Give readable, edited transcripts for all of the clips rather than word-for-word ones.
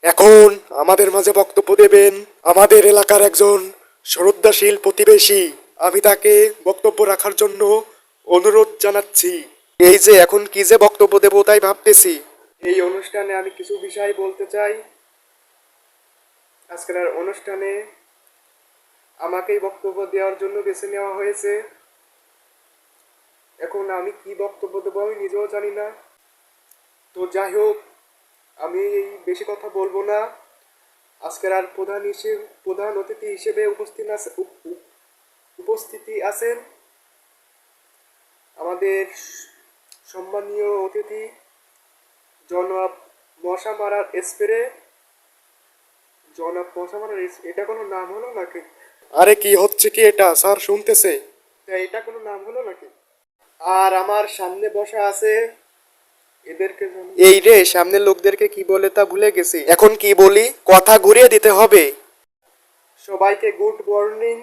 এখন আমাদের মাঝে বক্তব্য দেবেন আমাদের এলাকার একজন শ্রদ্ধাশীল প্রতিবেশী। আমি তাকে বক্তব্য রাখার জন্য অনুরোধ জানাচ্ছি। এই যে এখন কি যে বক্তব্য দেবো তাই ভাবতেছি। এই অনুষ্ঠানে আমি কিছু বিষয় বলতে চাই। আজকের অনুষ্ঠানে আমাকেই বক্তব্য দেওয়ার জন্য বেছে নেওয়া হয়েছে। এখন আমি কি বক্তব্য দেবো আমি নিজেও জানি না। তো যাই হোক, আমি এই বেশি কথা বলবো না। আজকের আর প্রধান অতিথি হিসেবে উপস্থিতি আছেন আমাদের সম্মানীয় অতিথি জনাব মশা মারার স্প্রে। জনাব মশা মারার এটা কোনো নাম হলো নাকি? আরে কি হচ্ছে কি এটা স্যার শুনতেছে? এটা কোনো নাম হলো নাকি? আর আমার সামনে বসা আছে এদেরকে এই রে সামনের লোকদেরকে কি বলে তা ভুলে গেছি। এখন কি বলি কথা ঘুরিয়ে দিতে হবে। সবাইকে গুড মর্নিং।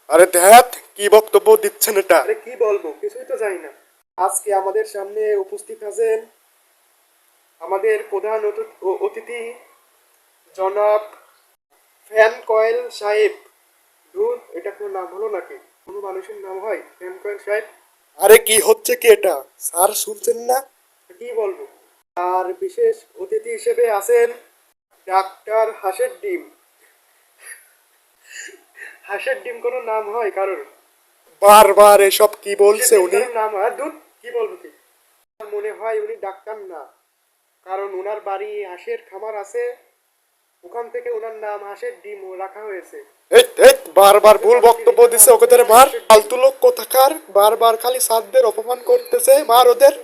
আরে ধ্যাত কি বক্তব্য দিচ্ছেন এটা? আরে কি বলবো কিছুই তো জানি না। আজকে আমাদের সামনে উপস্থিত আছেন আমাদের প্রধান অতিথি জনাব ফ্যান কয়েল সাহেব। ধুর, এটা কোনো নাম হলো নাকি? কোনো মানুষের নাম হয় ফ্যান কয়েল সাহেব? আরে কি হচ্ছে কি এটা স্যার শুনছেন না? কি বলবো। আর বিশেষ অতিথি হিসেবে আছেন ডাক্তার হাসের ডিম। হাঁসের ডিম কোনো নাম হয় কারোর? বারবার এসব কি বলছে উনি? নাম হয় দুধ কি বলবো কি? মনে হয় উনি ডাক্তার না, কারণ ওনার বাড়ি হাঁসের খামার আছে, ওখান থেকে ওনার নাম হাঁসের ডিম রাখা হয়েছে। বারবার ভুল বক্তব্য দিছে, ওকে ধরে মার। ফালতু লোক কোথাকার বারবার খালি সাদদের অপমান করতেছে, মার ওদের।